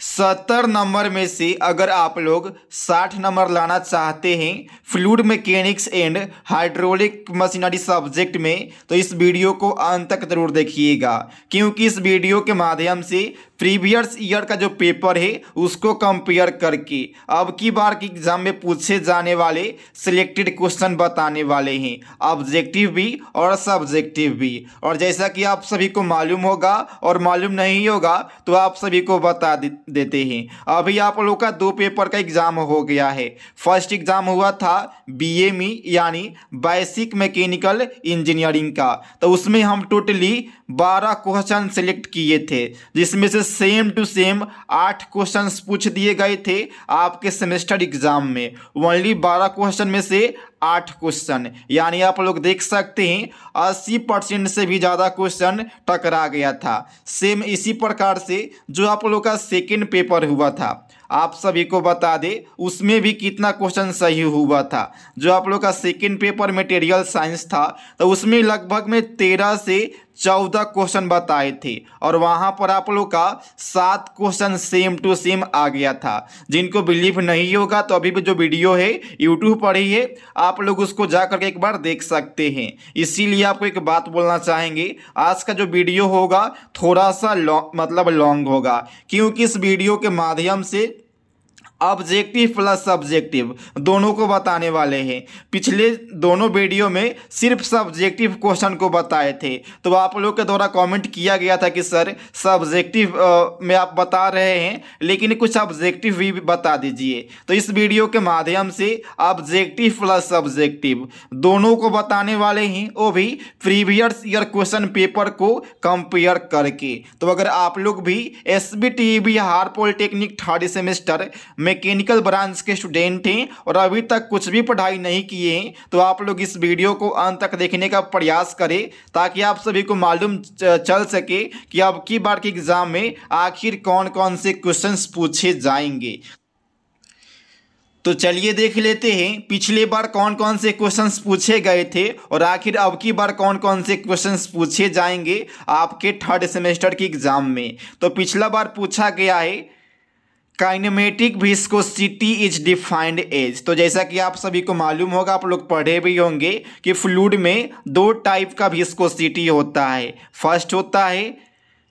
70 number में से अगर आप लोग 60 नंबर लाना चाहते हैं fluid mechanics and hydraulic machinery subject में, तो इस वीडियो को अंत तक जरूर देखिएगा, क्योंकि इस वीडियो के माध्यम से प्रीवियस ईयर का जो पेपर है उसको कंपेयर करके अब की बार के एग्जाम में पूछे जाने वाले सिलेक्टेड क्वेश्चन बताने वाले हैं, ऑब्जेक्टिव भी और सब्जेक्टिव भी। और जैसा कि आप सभी को मालूम होगा और मालूम नहीं होगा तो आप सभी को बता देते हैं। अभी आप लोग का 2 पेपर का एग्जाम हो गया है। फर्स्ट एग्जाम हुआ था BME यानी बेसिक मैकेनिकल इंजीनियरिंग का, तो उसमें हम टोटली 12 क्वेश्चन सिलेक्ट किए थे, जिसमें से सेम टू सेम 8 क्वेश्चन पूछ दिए गए थे आपके सेमेस्टर एग्जाम में। ओनली 12 क्वेश्चन में से 8 क्वेश्चन, यानी आप लोग देख सकते हैं 80% से भी ज़्यादा क्वेश्चन टकरा गया था। सेम इसी प्रकार से जो आप लोग का सेकेंड पेपर हुआ था, आप सभी को बता दें उसमें भी कितना क्वेश्चन सही हुआ था। जो आप लोग का सेकेंड पेपर मटेरियल साइंस था तो उसमें लगभग में 13 से 14 क्वेश्चन बताए थे, और वहाँ पर आप लोग का 7 क्वेश्चन सेम टू सेम आ गया था। जिनको बिलीव नहीं होगा तो अभी भी जो वीडियो है यूट्यूब पर ही है, आप लोग उसको जा करके एक बार देख सकते हैं। इसीलिए आपको एक बात बोलना चाहेंगे, आज का जो वीडियो होगा थोड़ा सा लॉन्ग होगा, क्योंकि इस वीडियो के माध्यम से ऑब्जेक्टिव प्लस सब्जेक्टिव दोनों को बताने वाले हैं। पिछले दोनों वीडियो में सिर्फ सब्जेक्टिव क्वेश्चन को बताए थे, तो आप लोग के द्वारा कमेंट किया गया था कि सर सब्जेक्टिव में आप बता रहे हैं लेकिन कुछ ऑब्जेक्टिव भी बता दीजिए। तो इस वीडियो के माध्यम से ऑब्जेक्टिव प्लस सब्जेक्टिव दोनों को बताने वाले हैं, वो भी प्रीवियस ईयर क्वेश्चन पेपर को कंपेयर करके। तो अगर आप लोग भी SBTE Bihar polytechnic third semester mechanical branch के स्टूडेंट हैं और अभी तक कुछ भी पढ़ाई नहीं किए हैं, तो आप लोग इस वीडियो को अंत तक देखने का प्रयास करें, ताकि आप सभी को मालूम चल सके कि अब की बार के एग्जाम में आखिर कौन कौन से क्वेश्चंस पूछे जाएंगे। तो चलिए देख लेते हैं पिछले बार कौन कौन से क्वेश्चंस पूछे गए थे और आखिर अब की बार कौन कौन से क्वेश्चंस पूछे जाएंगे आपके थर्ड सेमेस्टर के एग्जाम में। तो पिछला बार पूछा गया है kinematic viscosity is defined as. तो जैसा कि आप सभी को मालूम होगा, आप लोग पढ़े भी होंगे कि फ्लूइड में 2 टाइप का विस्कोसिटी होता है। फर्स्ट होता है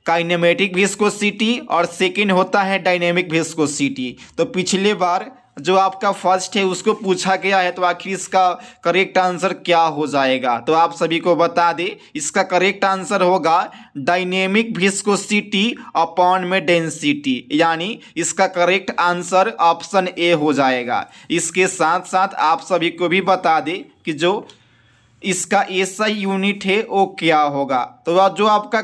काइनेमेटिक विस्कोसिटी और सेकंड होता है डायनेमिक विस्कोसिटी। तो पिछले बार जो आपका फर्स्ट है उसको पूछा गया है, तो आखिर इसका करेक्ट आंसर क्या हो जाएगा। तो आप सभी को बता दें, इसका करेक्ट आंसर होगा डायनेमिक विस्कोसिटी अपॉन में डेंसिटी, यानी इसका करेक्ट आंसर ऑप्शन ए हो जाएगा। इसके साथ साथ आप सभी को भी बता दें कि जो इसका SI यूनिट है वो क्या होगा। तो जो आपका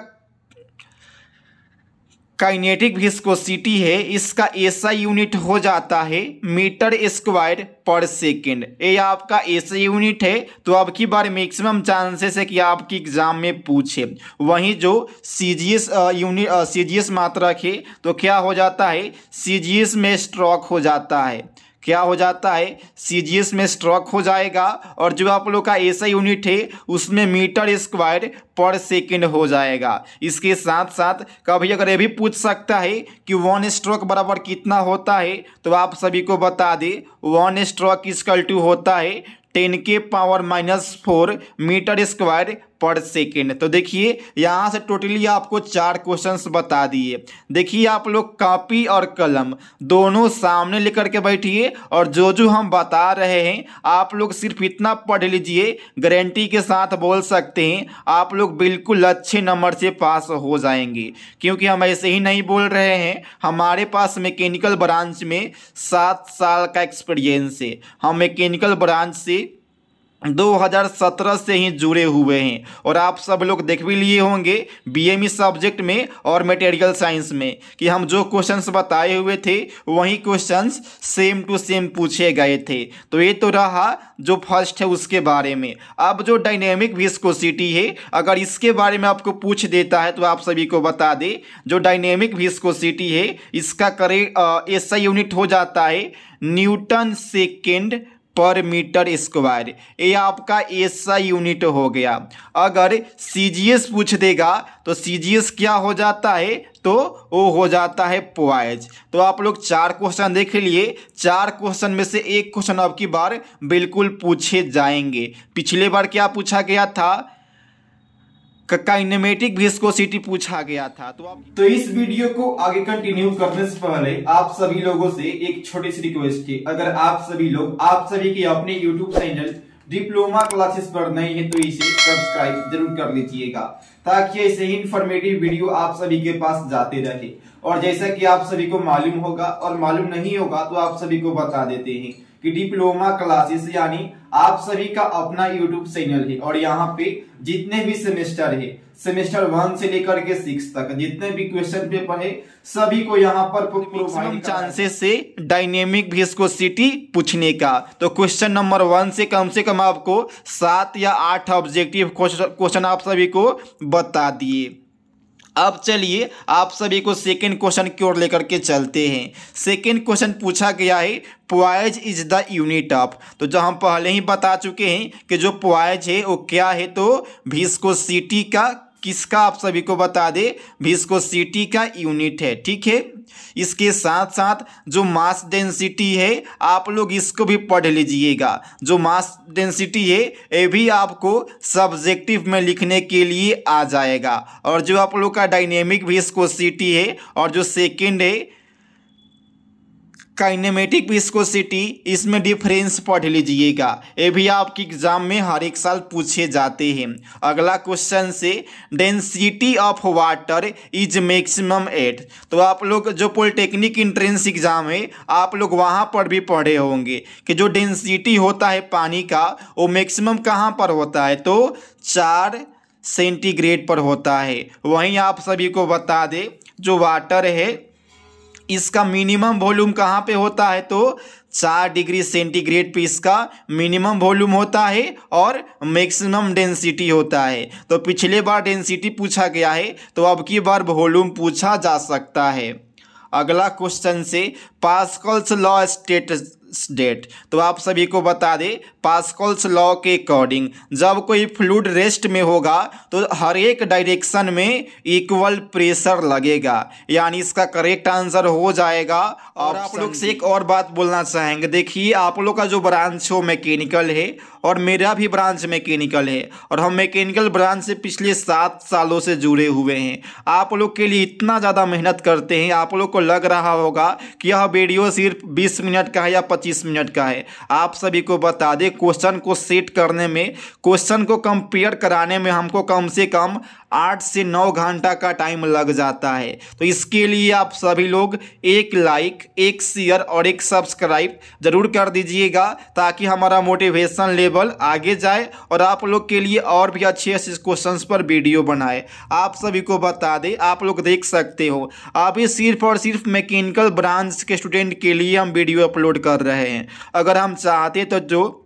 काइनेटिक विस्कोसिटी है, इसका SI यूनिट हो जाता है मीटर स्क्वायर पर सेकेंड। ये आपका SI यूनिट है, तो अब की बार मैक्सिमम चांसेस है कि आपकी एग्जाम में पूछे। वहीं जो CGS मात्रक है तो क्या हो जाता है, CGS में स्ट्रोक हो जाता है। क्या हो जाता है, CGS में स्ट्रोक हो जाएगा, और जो आप लोग का SI यूनिट है उसमें मीटर स्क्वायर पर सेकेंड हो जाएगा। इसके साथ साथ कभी अगर ये भी पूछ सकता है कि 1 स्ट्रोक बराबर कितना होता है, तो आप सभी को बता दें 1 स्ट्रोक इक्वल टू होता है 10 के पावर -4 मीटर स्क्वायर पर सेकेंड। तो देखिए यहाँ से टोटली आपको 4 क्वेश्चंस बता दिए। देखिए आप लोग कॉपी और कलम दोनों सामने लेकर के बैठिए, और जो जो हम बता रहे हैं आप लोग सिर्फ इतना पढ़ लीजिए, गारंटी के साथ बोल सकते हैं आप लोग बिल्कुल अच्छे नंबर से पास हो जाएंगे। क्योंकि हम ऐसे ही नहीं बोल रहे हैं, हमारे पास मैकेनिकल ब्रांच में 7 साल का एक्सपीरियंस है। हम मैकेनिकल ब्रांच से 2017 से ही जुड़े हुए हैं, और आप सब लोग देख भी लिए होंगे BME सब्जेक्ट में और मटेरियल साइंस में कि हम जो क्वेश्चंस बताए हुए थे वही क्वेश्चंस सेम टू सेम पूछे गए थे। तो ये तो रहा जो फर्स्ट है उसके बारे में। अब जो डायनेमिक विस्कोसिटी है, अगर इसके बारे में आपको पूछ देता है तो आप सभी को बता दें, जो डायनेमिक विस्कोसिटी है इसका SI यूनिट हो जाता है न्यूटन सेकेंड पर मीटर स्क्वायर। ये आपका एसआई यूनिट हो गया। अगर सीजीएस पूछ देगा तो सीजीएस क्या हो जाता है, तो वो हो जाता है पॉइज। तो आप लोग 4 क्वेश्चन देख लिए। 4 क्वेश्चन में से एक क्वेश्चन अब की बार बिल्कुल पूछे जाएंगे। पिछले बार क्या पूछा गया था, काइनेमेटिक विस्कोसिटी पूछा गया था। तो इस वीडियो को आगे कंटिन्यू करने से पहले आप सभी लोगों से एक छोटी सी रिक्वेस्ट है। अगर आप सभी के अपने यूट्यूब चैनल डिप्लोमा क्लासेस पर नए हैं तो इसे सब्सक्राइब जरूर कर लीजिएगा, ताकि ऐसे ही इंफॉर्मेटिव वीडियो आप सभी के पास जाते रहे। और जैसा कि आप सभी को मालूम होगा और मालूम नहीं होगा तो आप सभी को बता देते हैं कि डिप्लोमा क्लासेस यानी आप सभी का अपना यूट्यूब चैनल है। और यहाँ पे जितने भी सेमेस्टर है, सेमेस्टर 1 से लेकर के 6 तक जितने भी क्वेश्चन पेपर है, सभी को यहाँ पर मैक्सिमम चांसेस से डायनेमिक विस्कोसिटी पूछने का। तो क्वेश्चन नंबर 1 से कम आपको 7 या 8 ऑब्जेक्टिव क्वेश्चन आप सभी को बता दिए। अब चलिए आप सभी को सेकंड क्वेश्चन की ओर लेकर के चलते हैं। सेकंड क्वेश्चन पूछा गया है poise is the unit of. तो जो हम पहले ही बता चुके हैं कि जो पॉइज है वो क्या है, तो विस्कोसिटी का किसका आप सभी को बता दे, विस्कोसिटी का यूनिट है। ठीक है, इसके साथ साथ जो मास डेंसिटी है आप लोग इसको भी पढ़ लीजिएगा। जो मास डेंसिटी है ये भी आपको सब्जेक्टिव में लिखने के लिए आ जाएगा। और जो आप लोग का डायनेमिक विस्कोसिटी है और जो सेकंड है काइनेमेटिक विस्कोसिटी, इसमें डिफरेंस पढ़ लीजिएगा। ये भी आपके एग्जाम में हर एक साल पूछे जाते हैं। अगला क्वेश्चन से density of water is maximum at. तो आप लोग जो पॉलिटेक्निक एंट्रेंस एग्जाम है आप लोग वहाँ पर भी पढ़े होंगे कि जो डेंसिटी होता है पानी का वो मैक्सिमम कहाँ पर होता है, तो 4 सेंटीग्रेड पर होता है। वहीं आप सभी को बता दे जो वाटर है इसका मिनिमम वॉल्यूम कहाँ पे होता है, तो 4 डिग्री सेंटीग्रेड पे इसका मिनिमम वॉल्यूम होता है और मैक्सिमम डेंसिटी होता है। तो पिछले बार डेंसिटी पूछा गया है तो अब की बार वॉल्यूम पूछा जा सकता है। अगला क्वेश्चन से पास्कल्स लॉ स्टेट्स डेट। तो आप सभी को बता दे पास्कल्स लॉ के अकॉर्डिंग जब कोई फ्लूइड रेस्ट में होगा तो हर एक डायरेक्शन में इक्वल प्रेशर लगेगा, यानी इसका करेक्ट आंसर हो जाएगा। और आप लोग से एक और बात बोलना चाहेंगे, देखिए आप लोग का जो ब्रांच हो मैकेनिकल है और मेरा भी ब्रांच मैकेनिकल है और हम मैकेनिकल ब्रांच से पिछले 7 सालों से जुड़े हुए हैं। आप लोग के लिए इतना ज़्यादा मेहनत करते हैं, आप लोग को लग रहा होगा कि यह वीडियो सिर्फ 20 मिनट का है या 25 मिनट का है। आप सभी को बता दें क्वेश्चन को सेट करने में, क्वेश्चन को कंपेयर कराने में हमको कम से कम 8 से 9 घंटा का टाइम लग जाता है। तो इसके लिए आप सभी लोग एक लाइक, एक शेयर और एक सब्सक्राइब जरूर कर दीजिएगा, ताकि हमारा मोटिवेशन लेवल आगे जाए और आप लोग के लिए और भी अच्छे अच्छे क्वेश्चंस पर वीडियो बनाए। आप सभी को बता दें, आप लोग देख सकते हो अभी सिर्फ और सिर्फ मैकेनिकल ब्रांच के स्टूडेंट के लिए हम वीडियो अपलोड कर रहे हैं। अगर हम चाहते तो जो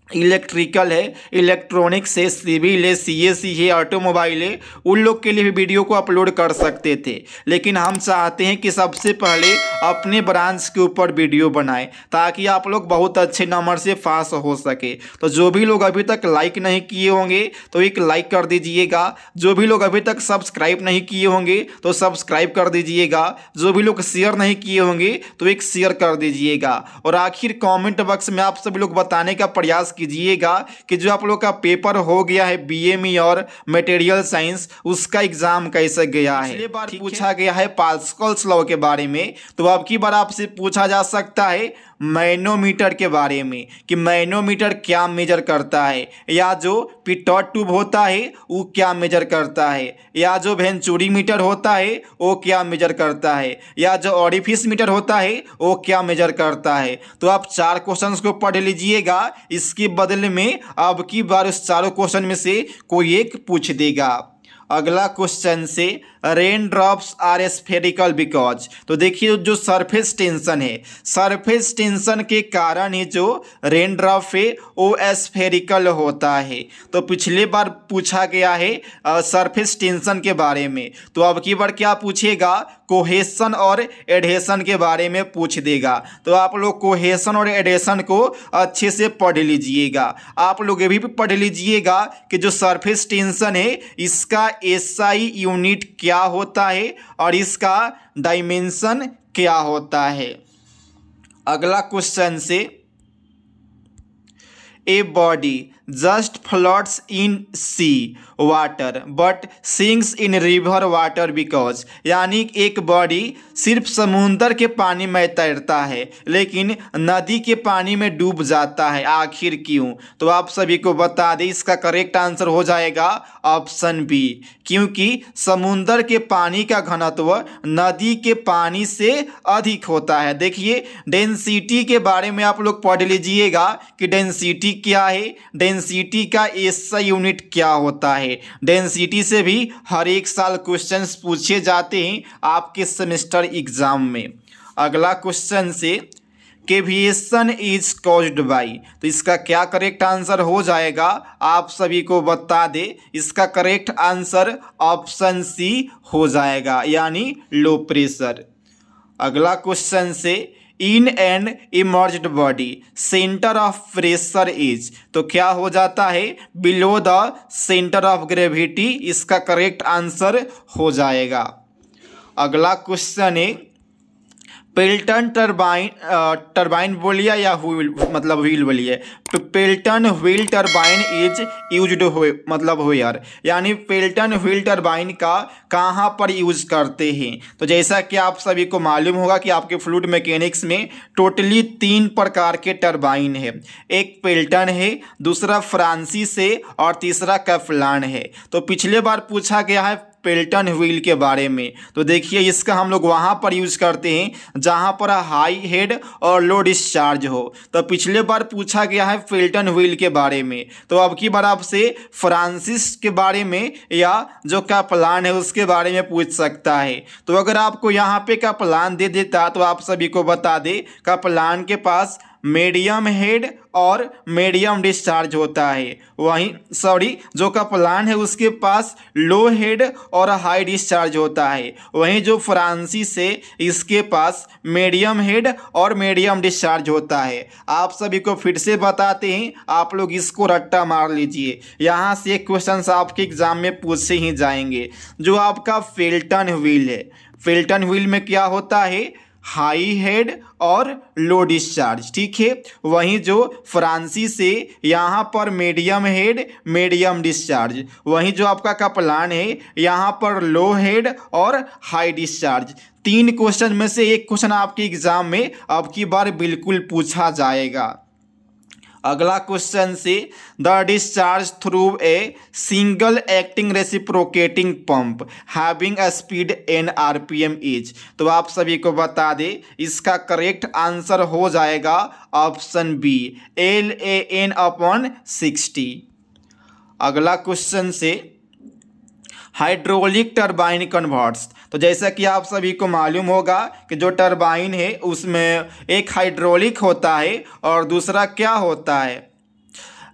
इलेक्ट्रिकल है, इलेक्ट्रॉनिक्स है, सिविल है, सीएससी है, ऑटोमोबाइल है, उन लोग के लिए भी वीडियो को अपलोड कर सकते थे, लेकिन हम चाहते हैं कि सबसे पहले अपने ब्रांच के ऊपर वीडियो बनाएं ताकि आप लोग बहुत अच्छे नंबर से पास हो सके। तो जो भी लोग अभी तक लाइक नहीं किए होंगे तो एक लाइक कर दीजिएगा, जो भी लोग अभी तक सब्सक्राइब नहीं किए होंगे तो सब्सक्राइब कर दीजिएगा, जो भी लोग शेयर नहीं किए होंगे तो एक शेयर कर दीजिएगा। और आखिर कॉमेंट बॉक्स में आप सभी लोग बताने का प्रयास कीजिएगा कि जो आप लोग का पेपर हो गया है बीएमई और मटेरियल साइंस, उसका एग्जाम कैसे गया है। पिछली बार पूछा गया है पास्कल्स लॉ के बारे में, तो अब की बार आपसे पूछा जा सकता है मैनोमीटर के बारे में कि मैनोमीटर क्या मेजर करता है, या जो पिटॉट ट्यूब होता है वो क्या मेजर करता है, या जो वेंचुरी मीटर होता है वो क्या मेजर करता है, या जो ऑरिफिस मीटर होता है वो क्या मेजर करता है। तो आप 4 क्वेश्चंस को पढ़ लीजिएगा, इसके बदले में अब की बार उस चारों क्वेश्चन में से कोई एक पूछ देगा। अगला क्वेश्चन से rain drops are spherical because. तो देखिए जो सरफेस टेंशन है, सरफेस टेंशन के कारण ही जो रेन ड्रॉप है वो स्फेरिकल होता है। तो पिछले बार पूछा गया है सरफेस टेंशन के बारे में, तो अब की बार क्या पूछेगा कोहेशन और एडहेशन के बारे में पूछ देगा। तो आप लोग कोहेशन और एडहेशन को अच्छे से पढ़ लीजिएगा। आप लोग ये भी पढ़ लीजिएगा कि जो सरफेस टेंशन है इसका एसआई यूनिट क्या होता है और इसका डायमेंशन क्या होता है। अगला क्वेश्चन से, a body just floats in sea water but sinks in river water because, यानी एक बॉडी सिर्फ समुंदर के पानी में तैरता है लेकिन नदी के पानी में डूब जाता है, आखिर क्यों? तो आप सभी को बता दें इसका करेक्ट आंसर हो जाएगा ऑप्शन बी, क्योंकि समुंदर के पानी का घनत्व नदी के पानी से अधिक होता है। देखिए डेंसिटी के बारे में आप लोग पढ़ लीजिएगा कि डेंसिटी क्या है, डेंसिटी का एसआई यूनिट क्या होता है। डेंसिटी से भी हर एक साल क्वेश्चंस पूछे जाते हैं आपके सेमेस्टर एग्जाम में। अगला क्वेश्चन से, केविएशन इज कॉज्ड बाई, तो इसका क्या करेक्ट आंसर हो जाएगा आप सभी को बता दे, इसका करेक्ट आंसर ऑप्शन सी हो जाएगा, यानी लो प्रेशर। अगला क्वेश्चन से, in and emerged body centre of pressure is, तो क्या हो जाता है? Below the centre of gravity, इसका करेक्ट आंसर हो जाएगा। अगला क्वेश्चन है, पेल्टन टरबाइन बोलिए या व्हील बोलिए, Pelton wheel turbine is used मतलब व्हेयर, यानी पेल्टन व्हील टरबाइन का कहाँ पर यूज करते हैं? तो जैसा कि आप सभी को मालूम होगा कि आपके फ्लूइड मैकेनिक्स में टोटली 3 प्रकार के टरबाइन है, एक पेल्टन है, दूसरा फ्रांसिस है और तीसरा कैफलान है। तो पिछले बार पूछा गया है पेल्टन व्हील के बारे में, तो देखिए इसका हम लोग वहाँ पर यूज़ करते हैं जहाँ पर हाई हेड और लो डिस्चार्ज हो। तो पिछले बार पूछा गया है पेल्टन व्हील के बारे में, तो अब की बार आपसे फ्रांसिस के बारे में या जो कैपलान है उसके बारे में पूछ सकता है। तो अगर आपको यहाँ पे कैपलान दे देता तो आप सभी को बता दे कैपलान के पास मीडियम हेड और मीडियम डिस्चार्ज होता है, वहीं जो कैपलान है उसके पास लो हेड और हाई डिस्चार्ज होता है, वहीं जो फ्रांसिस है इसके पास मीडियम हेड और मीडियम डिस्चार्ज होता है। आप सभी को फिर से बताते हैं, आप लोग इसको रट्टा मार लीजिए, यहाँ से क्वेश्चन आपके एग्जाम में पूछे ही जाएंगे। जो आपका पेल्टन व्हील है, पेल्टन व्हील में क्या होता है? हाई हेड और लो डिस्चार्ज, ठीक है। वहीं जो फ्रांसिस है यहाँ पर मीडियम हेड मीडियम डिस्चार्ज, वहीं जो आपका कैपलान है यहाँ पर लो हेड और हाई डिस्चार्ज। 3 क्वेश्चन में से एक क्वेश्चन आपके एग्जाम में अब की बार बिल्कुल पूछा जाएगा। अगला क्वेश्चन से, the discharge through a single acting reciprocating pump having a speed n rpm is, तो आप सभी को बता दे इसका करेक्ट आंसर हो जाएगा ऑप्शन बी, LAN/60। अगला क्वेश्चन से, हाइड्रोलिक टरबाइन कन्वर्ट्स, तो जैसा कि आप सभी को मालूम होगा कि जो टरबाइन है उसमें एक हाइड्रोलिक होता है और दूसरा क्या होता है?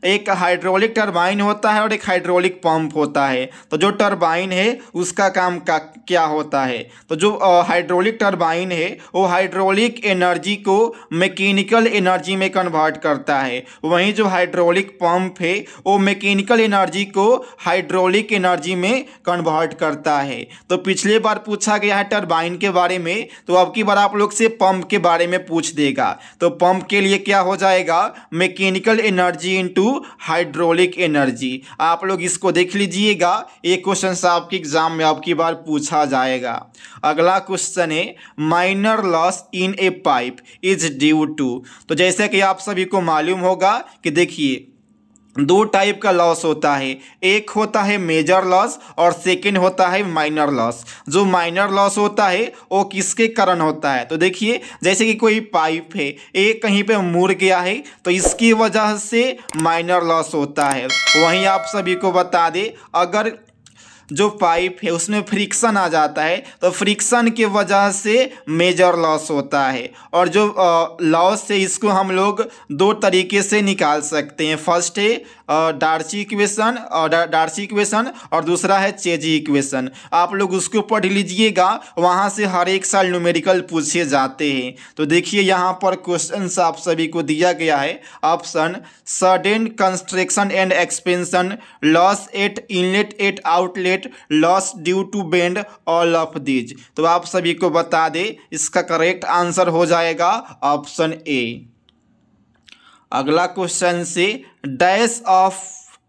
एक हाइड्रोलिक टरबाइन होता है और एक हाइड्रोलिक पंप होता है। तो जो टरबाइन है उसका काम क्या होता है? तो जो हाइड्रोलिक टरबाइन है वो हाइड्रोलिक एनर्जी को मैकेनिकल एनर्जी में कन्वर्ट करता है, वहीं जो हाइड्रोलिक पंप है वो मैकेनिकल एनर्जी को हाइड्रोलिक एनर्जी में कन्वर्ट करता है। तो पिछले बार पूछा गया है टरबाइन के बारे में, तो अब की बार आप लोग से पंप के बारे में पूछ देगा। तो पंप के लिए क्या हो जाएगा? Mechanical energy into hydraulic energy. आप लोग इसको देख लीजिएगा, एक क्वेश्चन आपके एग्जाम में आपकी बार पूछा जाएगा। अगला क्वेश्चन है, minor loss in a pipe is due to, तो जैसे कि आप सभी को मालूम होगा कि देखिए 2 टाइप का लॉस होता है, एक होता है मेजर लॉस और सेकंड होता है माइनर लॉस। जो माइनर लॉस होता है वो किसके कारण होता है? तो देखिए जैसे कि कोई पाइप है, एक कहीं पे मुड़ गया है तो इसकी वजह से माइनर लॉस होता है। वहीं आप सभी को बता दे, अगर जो पाइप है उसमें फ्रिक्शन आ जाता है तो फ्रिक्शन के वजह से मेजर लॉस होता है। और जो लॉस है इसको हम लोग 2 तरीके से निकाल सकते हैं। फर्स्ट है डार्सी इक्वेशन और दूसरा है चेजी इक्वेशन। आप लोग उसको पढ़ लीजिएगा, वहाँ से हर एक साल न्यूमेरिकल पूछे जाते हैं। तो देखिए यहाँ पर क्वेश्चन आप सभी को दिया गया है। Option sudden construction and expansion, loss at inlet at outlet, loss due to bend, all of these. तो आप सभी को बता दें इसका करेक्ट आंसर हो जाएगा ऑप्शन ए। अगला क्वेश्चन से dash of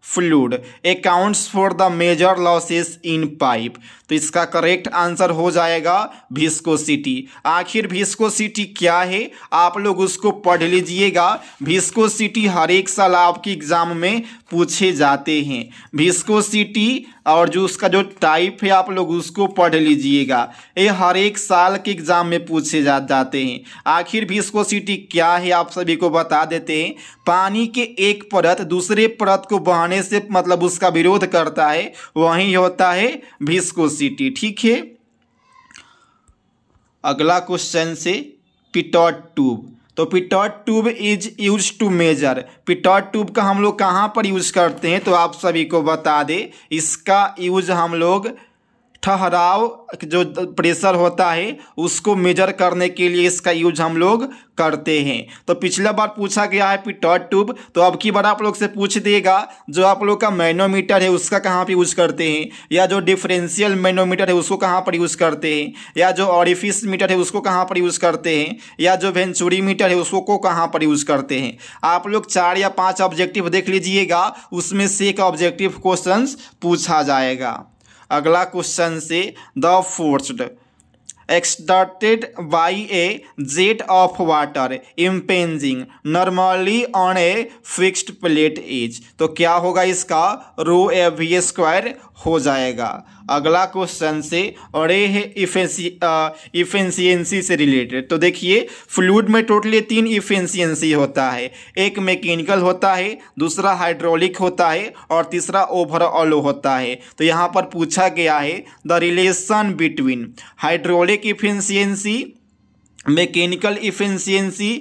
fluid accounts for the major losses in pipe. तो इसका करेक्ट आंसर हो जाएगा विस्कोसिटी। आखिर विस्कोसिटी क्या है आप लोग उसको पढ़ लीजिएगा। विस्कोसिटी हर एक साल आपके एग्जाम में पूछे जाते हैं। विस्कोसिटी और जो उसका जो टाइप है आप लोग उसको पढ़ लीजिएगा, ये हर एक साल के एग्जाम में पूछे जाते हैं। आखिर विस्कोसिटी क्या है आप सभी को बता देते हैं। पानी के एक परत दूसरे परत को बहाने से मतलब उसका विरोध करता है, वही होता है विस्कोसिटी। ठीक है। अगला क्वेश्चन से पिटॉट ट्यूब। तो pitot tube is use to measure. Pitot tube का हम लोग कहाँ पर यूज करते हैं तो आप सभी को बता दें इसका यूज हम लोग ठहराव जो प्रेशर होता है उसको मेजर करने के लिए इसका यूज हम लोग करते हैं। तो पिछला बार पूछा गया है पिटॉट ट्यूब, तो अब की बार आप लोग से पूछ देगा जो आप लोग का मैनोमीटर है उसका कहाँ पर यूज़ करते हैं, या जो डिफरेंशियल मैनोमीटर है उसको कहाँ पर यूज़ करते हैं, या जो ऑरिफिस मीटर है उसको कहाँ पर यूज़ करते हैं, या जो वेंचुरी मीटर है उसको कहाँ पर यूज़ करते हैं। आप लोग 4 या 5 ऑब्जेक्टिव देख लीजिएगा, उसमें से एक ऑब्जेक्टिव क्वेश्चन पूछा जाएगा। अगला क्वेश्चन से the forced exerted by a jet of water impinging normally on a fixed plate is। तो क्या होगा इसका रो ए वी स्क्वायर हो जाएगा। अगला क्वेश्चन से और ये है इफिशियंसी से रिलेटेड। तो देखिए फ्लूइड में टोटली 3 इफिशियंसी होता है, एक मैकेनिकल होता है, दूसरा हाइड्रोलिक होता है और तीसरा ओवरऑल होता है। तो यहाँ पर पूछा गया है the relation between hydraulic efficiency, mechanical efficiency,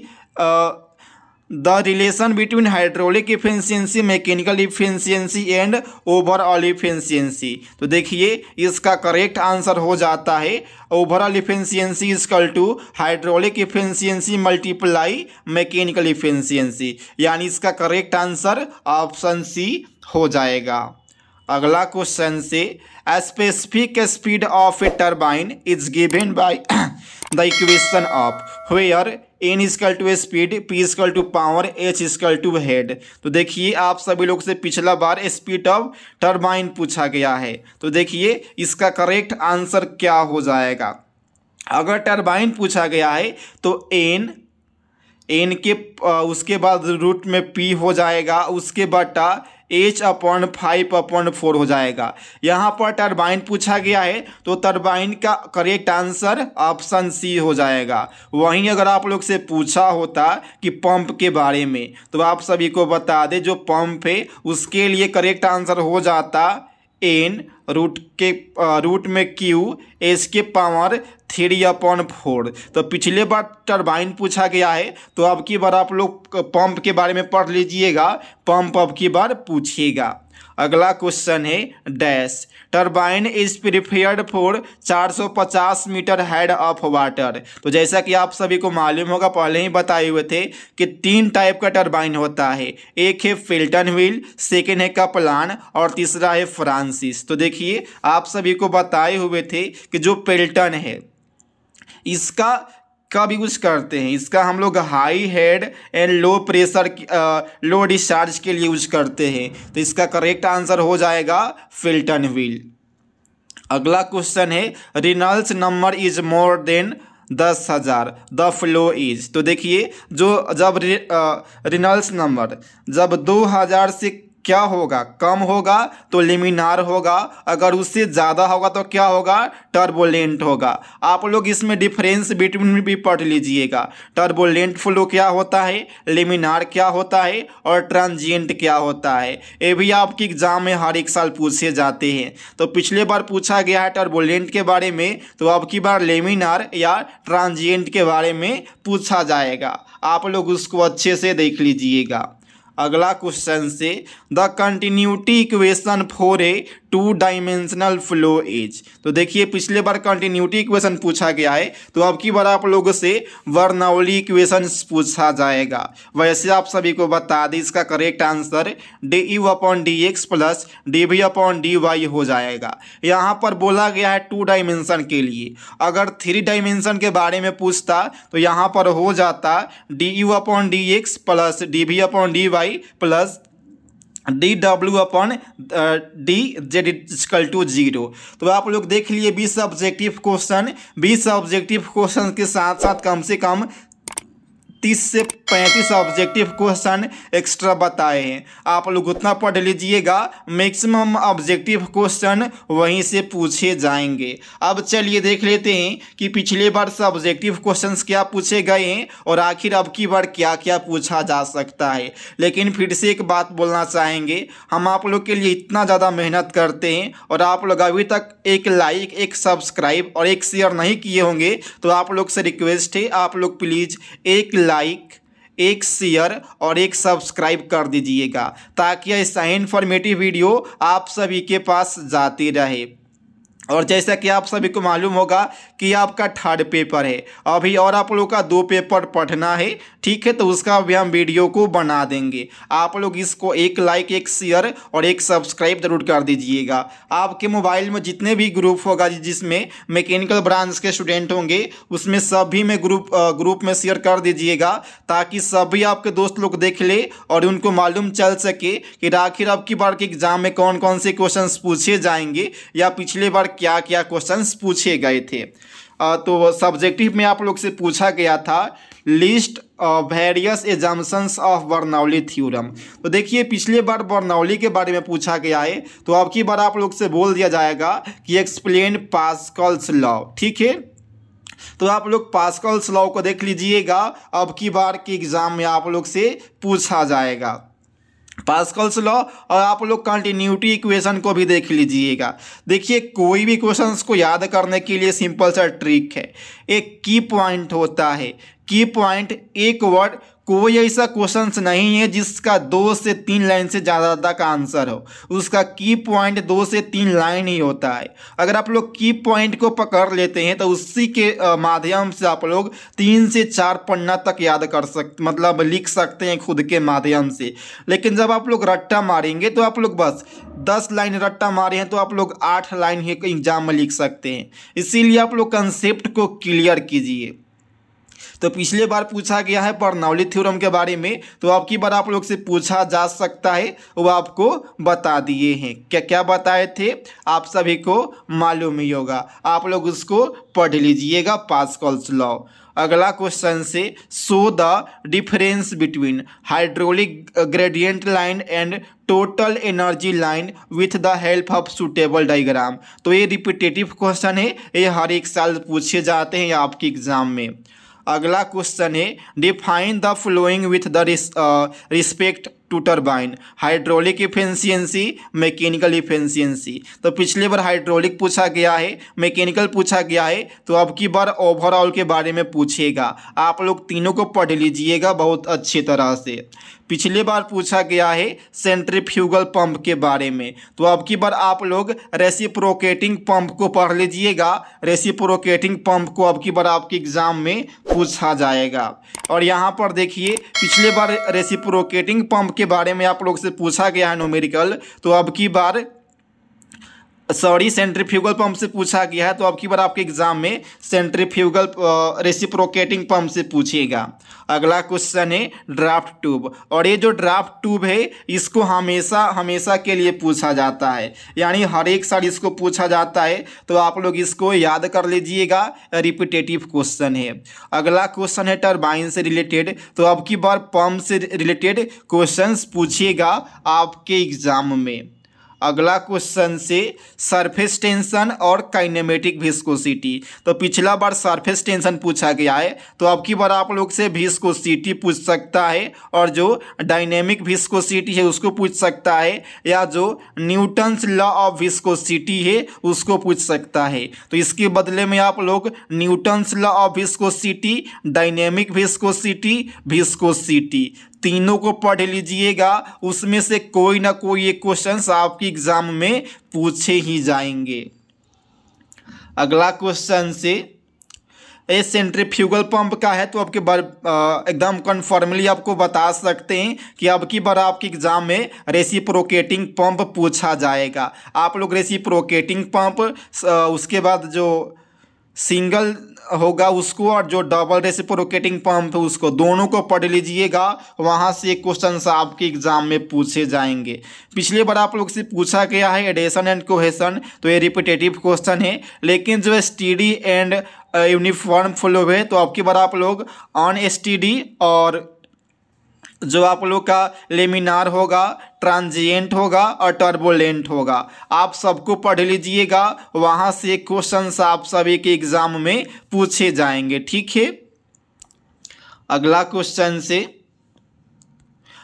the relation between hydraulic efficiency, mechanical efficiency and overall efficiency. तो देखिए इसका करेक्ट आंसर हो जाता है overall efficiency is equal to hydraulic efficiency multiply mechanical efficiency, यानी इसका करेक्ट आंसर ऑप्शन सी हो जाएगा। अगला क्वेश्चन से specific speed of a turbine is given by the equation of where n is equal to speed, p is equal to power, h is equal to head. तो देखिए आप सभी लोग से पिछला बार स्पीड ऑफ टर्बाइन पूछा गया है। तो देखिए इसका करेक्ट आंसर क्या हो जाएगा। अगर टर्बाइन पूछा गया है तो n के उसके बाद रूट में p हो जाएगा, उसके बटा H/5/4 हो जाएगा। यहाँ पर टरबाइन पूछा गया है तो टरबाइन का करेक्ट आंसर ऑप्शन सी हो जाएगा। वहीं अगर आप लोग से पूछा होता कि पंप के बारे में तो आप सभी को बता दें जो पंप है उसके लिए करेक्ट आंसर हो जाता n रूट में q h के पावर 3/4। तो पिछले बार टरबाइन पूछा गया है तो अब की बार आप लोग पंप के बारे में पढ़ लीजिएगा, पंप अब की बार पूछिएगा। अगला क्वेश्चन है dash turbine is prepared for 450 metre head of water. तो जैसा कि आप सभी को मालूम होगा पहले ही बताए हुए थे कि 3 टाइप का टरबाइन होता है, एक है फिल्टन व्हील, सेकेंड है कपलान और तीसरा है फ्रांसिस। तो देखिए आप सभी को बताए हुए थे कि जो फिल्टन है इसका कब यूज करते हैं, इसका हम लोग high head and low pressure low discharge के लिए यूज करते हैं। तो इसका करेक्ट आंसर हो जाएगा फिल्टन व्हील। अगला क्वेश्चन है Reynolds number is more than 10,000 the flow is. तो देखिए जो जब रेनॉल्ड्स नंबर जब 2000 से क्या होगा कम होगा तो लेमिनार होगा, अगर उससे ज़्यादा होगा तो क्या होगा टर्बुलेंट होगा। आप लोग इसमें डिफरेंस बिटवीन भी पढ़ लीजिएगा, टर्बुलेंट फ्लो क्या होता है, लेमिनार क्या होता है और ट्रांजिएंट क्या होता है। ये भी आपके एग्जाम में हर एक साल पूछे जाते हैं। तो पिछले बार पूछा गया है टर्बुलेंट के बारे में, तो अब की बार लेमिनार या ट्रांजिएंट के बारे में पूछा जाएगा। आप लोग उसको अच्छे से देख लीजिएगा। अगला क्वेश्चन से the continuity equation for a 2 dimensional flow is. तो देखिए पिछले बार कंटिन्यूटी इक्वेशन पूछा गया है, तो अब की बार आप लोगों से बर्नौली इक्वेशन पूछा जाएगा। वैसे आप सभी को बता दें इसका correct answer du/dx plus dv/dy हो जाएगा। यहाँ पर बोला गया है 2 डायमेंशन के लिए, अगर 3 डायमेंशन के बारे में पूछता तो यहाँ पर हो जाता du/dx plus dv/dy plus dw/dz=0। तो आप लोग देख लिए 20 ऑब्जेक्टिव क्वेश्चन के साथ साथ कम से कम 30 से 35 ऑब्जेक्टिव क्वेश्चन एक्स्ट्रा बताए हैं। आप लोग उतना पढ़ लीजिएगा, मैक्सिमम ऑब्जेक्टिव क्वेश्चन वहीं से पूछे जाएंगे। अब चलिए देख लेते हैं कि पिछले बार से ऑब्जेक्टिव क्वेश्चंस क्या पूछे गए हैं और आखिर अब की बार क्या क्या पूछा जा सकता है। लेकिन फिर से एक बात बोलना चाहेंगे, हम आप लोग के लिए इतना ज़्यादा मेहनत करते हैं और आप लोग अभी तक एक लाइक, एक सब्सक्राइब और एक शेयर नहीं किए होंगे, तो आप लोग से रिक्वेस्ट है आप लोग प्लीज़ एक लाइक, एक शेयर और एक सब्सक्राइब कर दीजिएगा, ताकि ऐसा इन्फॉर्मेटिव वीडियो आप सभी के पास जाती रहे। और जैसा कि आप सभी को मालूम होगा कि आपका 3rd पेपर है अभी और आप लोगों का 2 पेपर पढ़ना है, ठीक है। तो उसका भी हम वीडियो को बना देंगे। आप लोग इसको एक लाइक, एक शेयर और एक सब्सक्राइब जरूर कर दीजिएगा। आपके मोबाइल में जितने भी ग्रुप होगा जिसमें मैकेनिकल ब्रांच के स्टूडेंट होंगे, उसमें सभी में ग्रुप में शेयर कर दीजिएगा, ताकि सभी आपके दोस्त लोग देख ले और उनको मालूम चल सके कि आखिर अब की बार के एग्जाम में कौन कौन से क्वेश्चन पूछे जाएंगे या पिछले बार क्या क्या क्वेश्चंस पूछे गए थे। तो सब्जेक्टिव में आप लोग से पूछा गया था list various assumptions of Bernoulli theorem. तो देखिए पिछले बार बर्नौली के बारे में पूछा गया है, तो अब की बार आप लोग से बोल दिया जाएगा कि एक्सप्लेन पास्कल्स लॉ, ठीक है। तो आप लोग पास्कल्स लॉ को देख लीजिएगा, अब की बार के एग्जाम में आप लोग से पूछा जाएगा पास्कल्स लॉ। और आप लोग कंटिन्यूटी इक्वेशन को भी देख लीजिएगा। देखिए कोई भी क्वेश्चंस को याद करने के लिए सिंपल सा ट्रिक है, एक की पॉइंट होता है। की पॉइंट एक वर्ड, कोई ऐसा क्वेश्चंस नहीं है जिसका 2 से 3 लाइन से ज़्यादा का आंसर हो, उसका की पॉइंट 2 से 3 लाइन ही होता है। अगर आप लोग की पॉइंट को पकड़ लेते हैं तो उसी के माध्यम से आप लोग 3 से 4 पन्ना तक याद कर सकते, मतलब लिख सकते हैं खुद के माध्यम से। लेकिन जब आप लोग रट्टा मारेंगे तो आप लोग बस 10 लाइन रट्टा मारे हैं तो आप लोग 8 लाइन ही एग्जाम में लिख सकते हैं। इसीलिए आप लोग कंसेप्ट को क्लियर कीजिए। तो पिछले बार पूछा गया है बर्नौली थ्योरम के बारे में, तो अब की बार आप लोग से पूछा जा सकता है, वो आपको बता दिए हैं। क्या क्या बताए थे आप सभी को मालूम ही होगा, आप लोग उसको पढ़ लीजिएगा पास्कल्स लॉ। अगला क्वेश्चन से show the difference between hydraulic gradient line and total energy line with the help of suitable diagram. तो ये रिपीटेटिव क्वेश्चन है, ये हर एक साल पूछे जाते हैं आपके एग्जाम में। अगला क्वेश्चन है define the flowing with the respect to turbine, hydraulic efficiency, mechanical efficiency. तो पिछले बार हाइड्रोलिक पूछा गया है, मैकेनिकल पूछा गया है, तो अब की बार ओवरऑल के बारे में पूछेगा। आप लोग तीनों को पढ़ लीजिएगा बहुत अच्छी तरह से। पिछले बार पूछा गया है सेंट्रीफ्यूगल पंप के बारे में, तो अब की बार आप लोग रेसिप्रोकेटिंग पंप को पढ़ लीजिएगा। रेसिप्रोकेटिंग पंप को अब की बार आपके एग्जाम में पूछा जाएगा। और यहाँ पर देखिए पिछले बार रेसिप्रोकेटिंग पंप के बारे में आप लोग से पूछा गया है न्यूमेरिकल, तो अब की बार सेंट्रीफ्यूगल पंप से पूछा गया है, तो अब की बार आपके एग्जाम में सेंट्रीफ्यूगल रेसिप्रोकेटिंग पंप से पूछेगा। अगला क्वेश्चन है ड्राफ्ट ट्यूब, और ये जो ड्राफ्ट ट्यूब है इसको हमेशा हमेशा के लिए पूछा जाता है, यानी हर एक साल इसको पूछा जाता है, तो आप लोग इसको याद कर लीजिएगा, रिपीटेटिव क्वेश्चन है। अगला क्वेश्चन है टरबाइन से रिलेटेड, तो अब की बार पंप से रिलेटेड क्वेश्चंस पूछेगा आपके एग्जाम में। अगला क्वेश्चन से सरफेस टेंशन और काइनेमेटिक विस्कोसिटी, तो पिछला बार सरफेस टेंशन पूछा गया है, तो अब की बार आप लोग से विस्कोसिटी पूछ सकता है, और जो डायनेमिक विस्कोसिटी है उसको पूछ सकता है, या जो न्यूटन्स लॉ ऑफ विस्कोसिटी है उसको पूछ सकता है। तो इसके बदले में आप लोग Newton's law of viscosity, dynamic viscosity, तीनों को पढ़ लीजिएगा, उसमें से कोई ना कोई एक क्वेश्चन आपके एग्जाम में पूछे ही जाएंगे। अगला क्वेश्चन से ये सेंट्रीफ्यूगल पंप का है, तो आपके बार एकदम कन्फर्मली आपको बता सकते हैं कि अब की बार आपके एग्जाम में रेसिप्रोकेटिंग पंप पूछा जाएगा। आप लोग रेसिप्रोकेटिंग पंप, उसके बाद जो सिंगल होगा उसको, और जो डबल रेसिप्रोकेटिंग पंप है उसको, दोनों को पढ़ लीजिएगा। वहाँ से क्वेश्चन आपके एग्जाम में पूछे जाएंगे। पिछले बार आप लोग से पूछा गया है एडिशन एंड कोहेशन, तो ये रिपीटेटिव क्वेश्चन है। लेकिन जो स्टेडी एंड यूनिफॉर्म फ्लो है, तो आपकी बार आप लोग अनस्टेडी और जो आप लोग का लेमिनार होगा, ट्रांजिएंट होगा और टर्बुलेंट होगा, आप सबको पढ़ लीजिएगा। वहाँ से क्वेश्चन आप सभी के एग्जाम में पूछे जाएंगे। ठीक है, अगला क्वेश्चन से,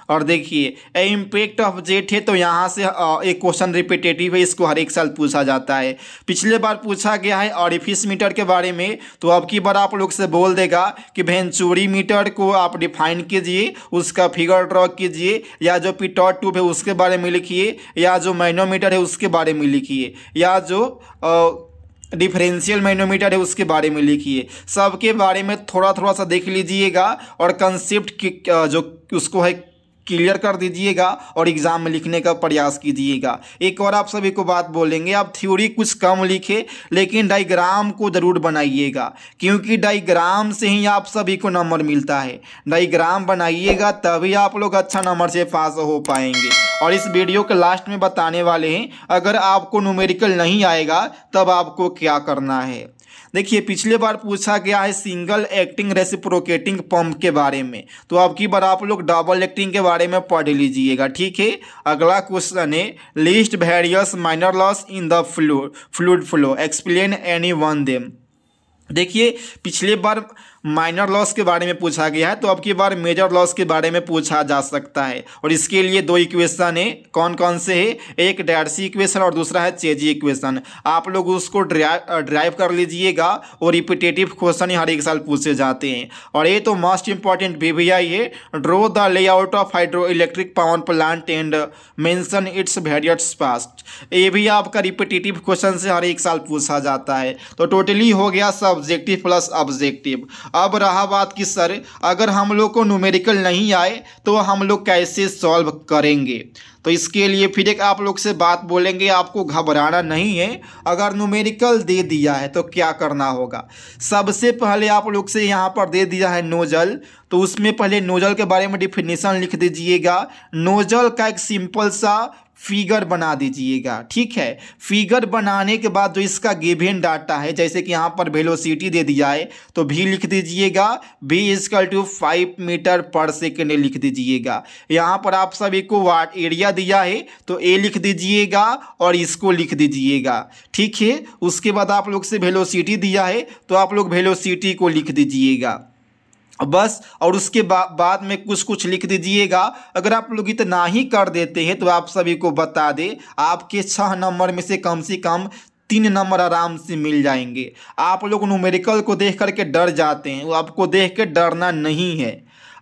और देखिए इम्पैक्ट ऑफ जेट है, तो यहाँ से एक क्वेश्चन रिपीटेटिव है, इसको हर एक साल पूछा जाता है। पिछले बार पूछा गया है ऑरिफिस मीटर के बारे में, तो अब की बार आप लोग से बोल देगा कि वेंचुरी मीटर को आप डिफाइन कीजिए, उसका फिगर ड्रॉ कीजिए, या जो पिटॉट ट्यूब है उसके बारे में लिखिए, या जो मैनोमीटर है उसके बारे में लिखिए, या जो डिफरेंशियल मैनोमीटर है उसके बारे में लिखिए। सबके बारे में थोड़ा थोड़ा सा देख लीजिएगा और कंसेप्ट जो उसको है क्लियर कर दीजिएगा और एग्जाम में लिखने का प्रयास कीजिएगा। एक और आप सभी को बात बोलेंगे, आप थ्योरी कुछ कम लिखे लेकिन डायग्राम को ज़रूर बनाइएगा, क्योंकि डायग्राम से ही आप सभी को नंबर मिलता है। डायग्राम बनाइएगा तभी आप लोग अच्छा नंबर से पास हो पाएंगे। और इस वीडियो के लास्ट में बताने वाले हैं, अगर आपको न्यूमेरिकल नहीं आएगा तब आपको क्या करना है। देखिए पिछले बार पूछा गया है सिंगल एक्टिंग रेसिप्रोकेटिंग पंप के बारे में, तो अब की बार आप लोग डबल एक्टिंग के बारे में पढ़ लीजिएगा। ठीक है, अगला क्वेश्चन है list various minor loss in the fluid flow, explain any one them. देखिए पिछले बार माइनर लॉस के बारे में पूछा गया है, तो अब की बार मेजर लॉस के बारे में पूछा जा सकता है। और इसके लिए दो इक्वेशन है, कौन कौन से है, एक डार्सी इक्वेशन और दूसरा है चेजी इक्वेशन। आप लोग उसको ड्राइव कर लीजिएगा और रिपीटेटिव क्वेश्चन हर एक साल पूछे जाते हैं। और ये तो मोस्ट इंपॉर्टेंट VVI है, draw the layout of hydro electric power plant and mention its various past. ये भी आपका रिपीटेटिव क्वेश्चन से हर एक साल पूछा जाता है। तो टोटली हो गया सब्जेक्टिव प्लस ऑब्जेक्टिव। अब रहा बात कि सर अगर हम लोग को न्यूमेरिकल नहीं आए तो हम लोग कैसे सॉल्व करेंगे, तो इसके लिए फिर एक आप लोग से बात बोलेंगे, आपको घबराना नहीं है। अगर न्यूमेरिकल दे दिया है तो क्या करना होगा। सबसे पहले आप लोग से यहाँ पर दे दिया है नोजल, तो उसमें पहले नोजल के बारे में डिफिनीशन लिख दीजिएगा। नोजल का एक सिंपल सा फिगर बना दीजिएगा। ठीक है, फिगर बनाने के बाद जो इसका गिवन डाटा है, जैसे कि यहाँ पर वेलोसिटी दे दिया है तो v लिख दीजिएगा, v = 5 मीटर पर सेकेंड लिख दीजिएगा। यहाँ पर आप सभी को वाट एरिया दिया है तो a लिख दीजिएगा और इसको लिख दीजिएगा। ठीक है, उसके बाद आप लोग से वेलोसिटी दिया है तो आप लोग वेलोसिटी को लिख दीजिएगा बस। और उसके बाद में कुछ कुछ लिख दीजिएगा। अगर आप लोग इतना ही कर देते हैं तो आप सभी को बता दें, आपके 6 नंबर में से कम 3 नंबर आराम से मिल जाएंगे। आप लोग न्यूमेरिकल को देख करके डर जाते हैं, वो आपको देख के डरना नहीं है,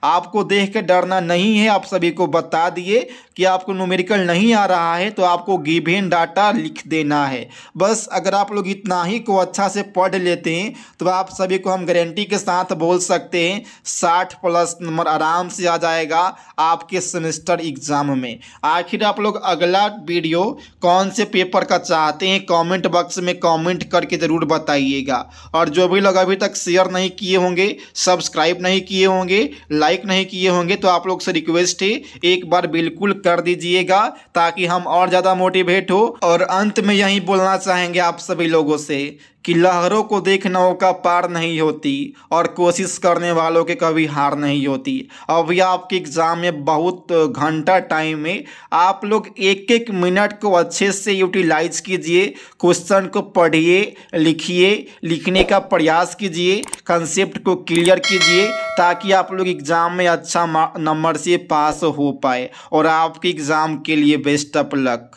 आपको देख के डरना नहीं है। आप सभी को बता दिए कि आपको न्यूमेरिकल नहीं आ रहा है तो आपको गिवन डाटा लिख देना है बस। अगर आप लोग इतना ही को अच्छा से पढ़ लेते हैं तो आप सभी को हम गारंटी के साथ बोल सकते हैं 60+ नंबर आराम से आ जाएगा आपके सेमेस्टर एग्जाम में। आखिर आप लोग अगला वीडियो कौन से पेपर का चाहते हैं कमेंट बॉक्स में कमेंट करके ज़रूर बताइएगा। और जो भी लोग अभी तक शेयर नहीं किए होंगे, सब्सक्राइब नहीं किए होंगे, लाइक नहीं किए होंगे, तो आप लोग से रिक्वेस्ट है एक बार बिल्कुल कर दीजिएगा ताकि हम और ज़्यादा मोटिवेट हो। और अंत में यही बोलना चाहेंगे आप सभी लोगों से कि लहरों को देख नौका पार नहीं होती और कोशिश करने वालों के कभी हार नहीं होती। अभी आपके एग्ज़ाम में बहुत घंटा टाइम है, आप लोग एक एक मिनट को अच्छे से यूटिलाइज कीजिए, क्वेश्चन को पढ़िए, लिखिए, लिखने का प्रयास कीजिए, कंसेप्ट को क्लियर कीजिए ताकि आप लोग एग्ज़ाम में अच्छा नंबर से पास हो पाए। और आपके एग्ज़ाम के लिए बेस्ट ऑफ लक।